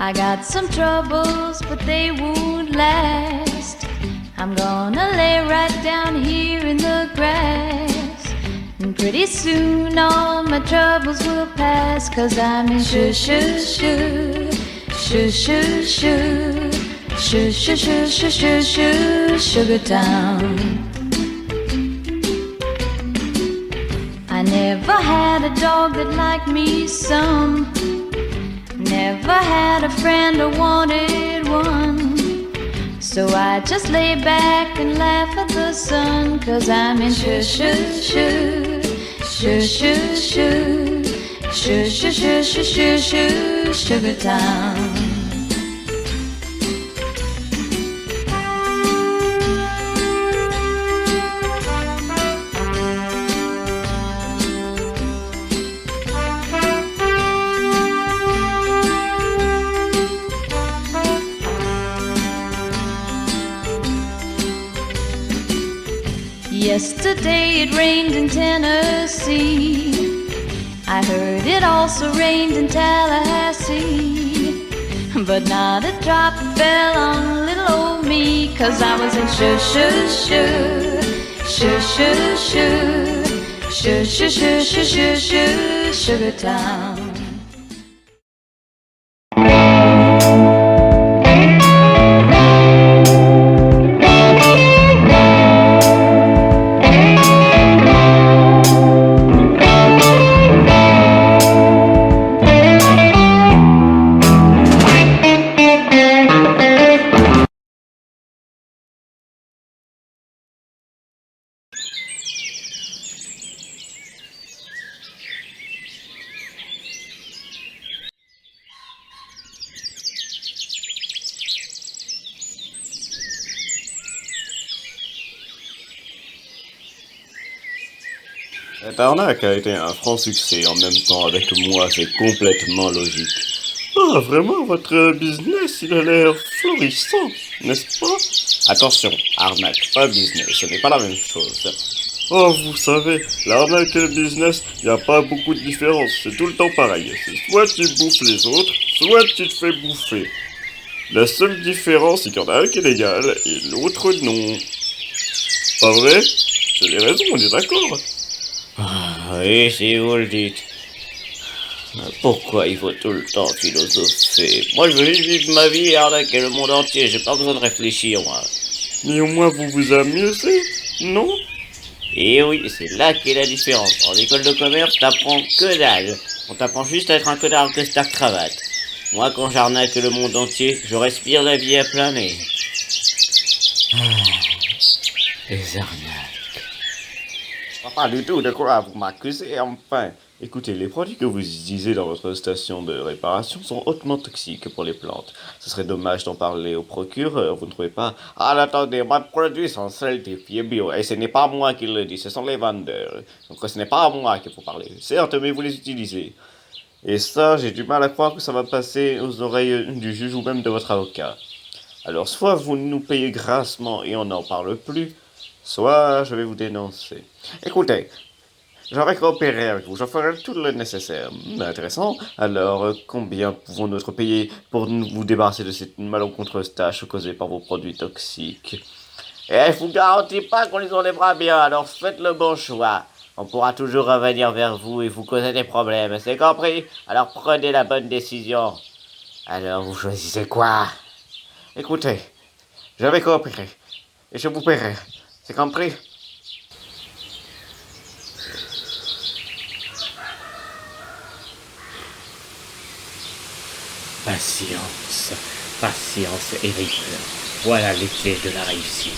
I got some troubles, but they won't last. I'm gonna lay right down here in the grass, and pretty soon all my troubles will pass. 'Cause I'm in shoo shoo shoo, shoo shoo shoo, shoo shoo shoo shoo shoo shoo, Sugar Town. I never had a dog that liked me some, never had a friend or wanted one. So I just lay back and laugh at the sun. 'Cause I'm in shoo shoo shoo, shoo shoo shoo, shoo shoo shoo shoo shoo shoo, Sugar Town. Yesterday it rained in Tennessee. I heard it also rained in Tallahassee, but not a drop fell on little old me. 'Cause I was in shoo shoo shoo, shoo shoo shoo, shoo shoo shoo shoo shoo shoo, Sugar Town. Cette arnaque a été un franc succès en même temps avec moi, c'est complètement logique. Ah, vraiment, votre business, il a l'air florissant, n'est-ce pas? Attention, arnaque, pas business, ce n'est pas la même chose. Oh, vous savez, l'arnaque et le business, il n'y a pas beaucoup de différence, c'est tout le temps pareil. C'est soit tu bouffes les autres, soit tu te fais bouffer. La seule différence, c'est qu'il y en a un qui est légal et l'autre non. Pas vrai? J'ai les raisons, on est d'accord? Oui, si vous le dites. Pourquoi il faut tout le temps philosopher? Moi, je veux juste vivre ma vie et arnaquer le monde entier. J'ai pas besoin de réfléchir, moi. Mais au moins, vous vous amusez, non? Et oui, c'est là qu'est la différence. En école de commerce, t'apprends que dalle. On t'apprend juste à être un connard en costard-cravate. Moi, quand j'arnaque le monde entier, je respire la vie à plein nez. Les arnaques. Pas du tout de quoi vous m'accusez, enfin. Écoutez, les produits que vous utilisez dans votre station de réparation sont hautement toxiques pour les plantes. Ce serait dommage d'en parler au procureur, vous ne trouvez pas? Ah, attendez, mes produits sont certifiés bio, et ce n'est pas moi qui le dis, ce sont les vendeurs. Donc ce n'est pas à moi qu'il faut parler. Certes, mais vous les utilisez. Et ça, j'ai du mal à croire que ça va passer aux oreilles du juge ou même de votre avocat. Alors, soit vous nous payez grassement et on n'en parle plus, soit je vais vous dénoncer. Écoutez, j'aurais coopéré avec vous, je ferai tout le nécessaire. Intéressant. Alors, combien pouvons-nous être payés pour vous débarrasser de cette malencontreuse tâche causée par vos produits toxiques? Et je vous garantis pas qu'on les enlèvera bien, alors faites le bon choix. On pourra toujours revenir vers vous et vous causer des problèmes, c'est compris? Alors prenez la bonne décision. Alors vous choisissez quoi? Écoutez, je vais coopérer et je vous paierai. C'est compris? Patience, patience et rigueur. Voilà les clés de la réussite.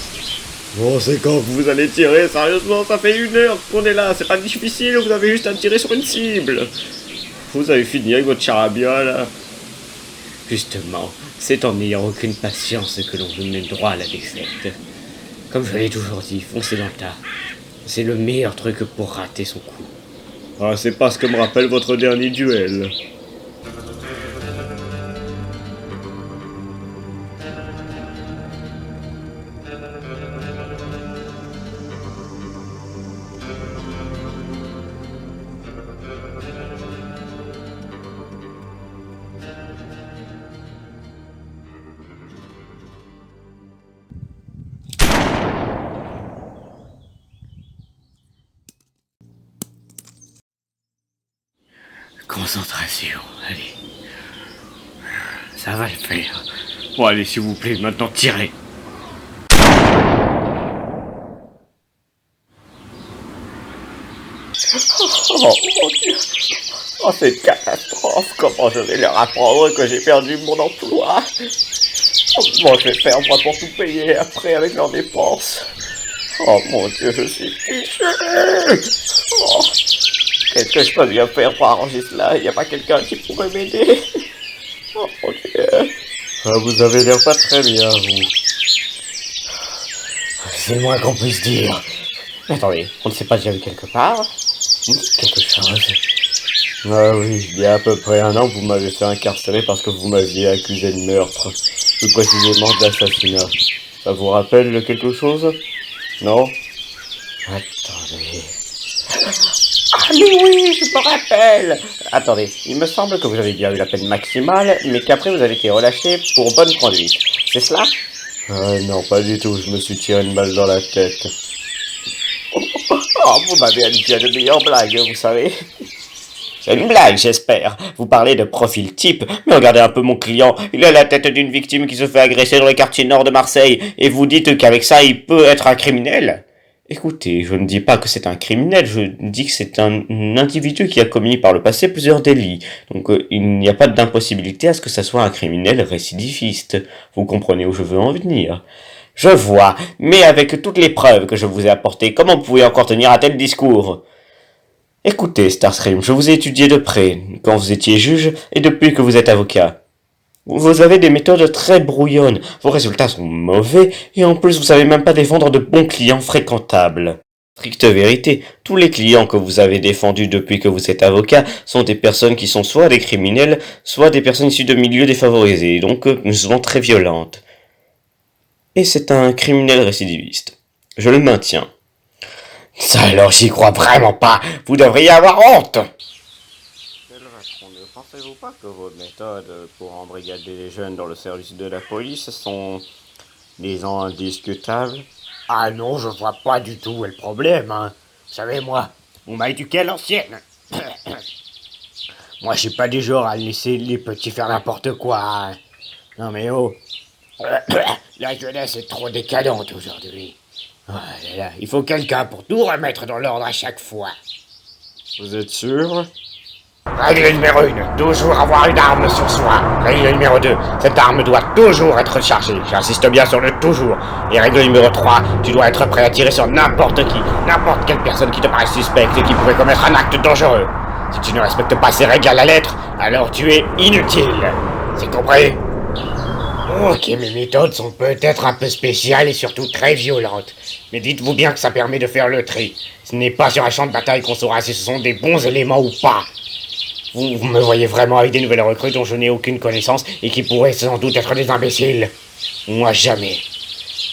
Bon, c'est quand que vous allez tirer, sérieusement, ça fait 1 heure qu'on est là, c'est pas difficile, vous avez juste à tirer sur une cible. Vous avez fini avec votre charabia, là. Justement, c'est en n'ayant aucune patience que l'on mène droit à la défaite. Comme je l'ai toujours dit, foncez dans le tas. C'est le meilleur truc pour rater son coup. Ah, c'est pas ce que me rappelle votre dernier duel. Concentration, allez. Ça va le faire. Bon, allez, s'il vous plaît, maintenant tirez. Oh mon Dieu! Oh, c'est une catastrophe! Comment je vais leur apprendre que j'ai perdu mon emploi? Comment je vais faire moi pour tout payer après avec leurs dépenses? Oh mon Dieu, je suis fichu! Oh, qu'est-ce que je peux bien faire pour arranger cela? Il n'y a pas quelqu'un qui pourrait m'aider? Oh mon Dieu! Ah, vous avez l'air pas très bien, vous. C'est le moins qu'on puisse dire. Mais attendez, on ne s'est pas déjà vu quelque part? Vous me dites quelque chose? Ah oui, il y a à peu près 1 an, vous m'avez fait incarcérer parce que vous m'aviez accusé de meurtre. Plus précisément d'assassinat. Ça vous rappelle quelque chose? Non? Attendez... Ah mais oui, je me rappelle! Attendez, il me semble que vous avez bien eu la peine maximale, mais qu'après vous avez été relâché pour bonne conduite. C'est cela? Non, pas du tout, je me suis tiré une balle dans la tête. Oh, vous m'avez habitué à de meilleures blagues, vous savez. C'est une blague, j'espère. Vous parlez de profil type, mais regardez un peu mon client. Il a la tête d'une victime qui se fait agresser dans les quartiers nord de Marseille, et vous dites qu'avec ça, il peut être un criminel? Écoutez, je ne dis pas que c'est un criminel, je dis que c'est un individu qui a commis par le passé plusieurs délits. Donc il n'y a pas d'impossibilité à ce que ça soit un criminel récidiviste. Vous comprenez où je veux en venir? Je vois, mais avec toutes les preuves que je vous ai apportées, comment vous pouvez encore tenir un tel discours? Écoutez, Starscream, je vous ai étudié de près, quand vous étiez juge et depuis que vous êtes avocat. Vous avez des méthodes très brouillonnes, vos résultats sont mauvais, et en plus vous savez même pas défendre de bons clients fréquentables. Stricte vérité, tous les clients que vous avez défendus depuis que vous êtes avocat sont des personnes qui sont soit des criminels, soit des personnes issues de milieux défavorisés, donc souvent très violentes. Et c'est un criminel récidiviste. Je le maintiens. Ça alors, j'y crois vraiment pas. Vous devriez avoir honte. Ne pensez-vous pas que vos méthodes pour embrigader les jeunes dans le service de la police sont, disons, indiscutables? Ah non, je vois pas du tout où est le problème, hein. Vous savez, moi, on m'a éduqué à l'ancienne. Moi, je suis pas du genre à laisser les petits faire n'importe quoi, hein. Non mais oh. La jeunesse est trop décadente aujourd'hui. Oh là là, il faut quelqu'un pour tout remettre dans l'ordre à chaque fois. Vous êtes sûr? Règle numéro 1, toujours avoir une arme sur soi. Règle numéro 2, cette arme doit toujours être chargée. J'insiste bien sur le toujours. Et règle numéro 3, tu dois être prêt à tirer sur n'importe qui, n'importe quelle personne qui te paraît suspecte et qui pourrait commettre un acte dangereux. Si tu ne respectes pas ces règles à la lettre, alors tu es inutile. C'est compris? Ok, mes méthodes sont peut-être un peu spéciales et surtout très violentes. Mais dites-vous bien que ça permet de faire le tri. Ce n'est pas sur un champ de bataille qu'on saura si ce sont des bons éléments ou pas. Vous me voyez vraiment avec des nouvelles recrues dont je n'ai aucune connaissance et qui pourraient sans doute être des imbéciles. Moi, jamais.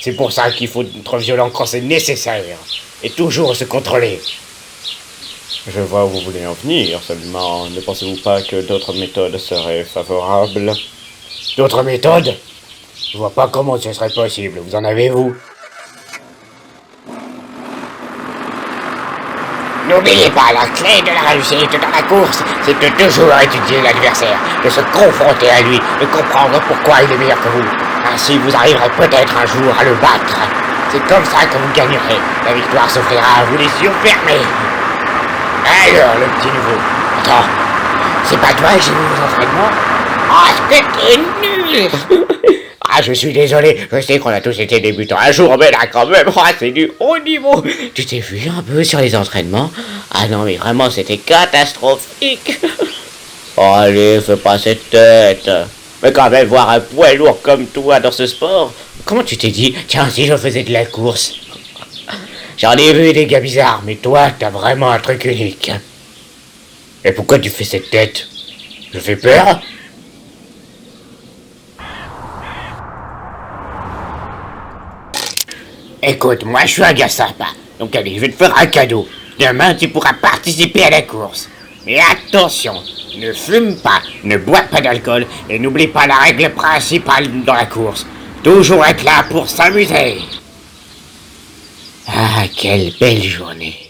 C'est pour ça qu'il faut être violent quand c'est nécessaire. Et toujours se contrôler. Je vois où vous voulez en venir, seulement ne pensez-vous pas que d'autres méthodes seraient favorables? D'autres méthodes? Je vois pas comment ce serait possible. Vous en avez, vous? N'oubliez pas, la clé de la réussite dans la course, c'est de toujours étudier l'adversaire, de se confronter à lui, de comprendre pourquoi il est meilleur que vous. Ainsi, vous arriverez peut-être un jour à le battre. C'est comme ça que vous gagnerez. La victoire s'offrira à vous les yeux fermés. Alors, le petit nouveau. Attends, c'est pas toi que j'ai vu aux entraînements? Ah, c'était nul. Ah, je suis désolé, je sais qu'on a tous été débutants un jour, mais là, quand même, c'est du haut niveau. Tu t'es vu un peu sur les entraînements? Ah non, mais vraiment, c'était catastrophique. Oh, allez, fais pas cette tête. Mais quand même, voir un poids lourd comme toi dans ce sport, comment tu t'es dit, tiens, si je faisais de la course? J'en ai vu des gars bizarres, mais toi, t'as vraiment un truc unique. Et pourquoi tu fais cette tête? Je fais peur? Écoute, moi je suis un gars sympa, donc allez, je vais te faire un cadeau. Demain, tu pourras participer à la course. Mais attention, ne fume pas, ne bois pas d'alcool, et n'oublie pas la règle principale dans la course. Toujours être là pour s'amuser. Ah, quelle belle journée.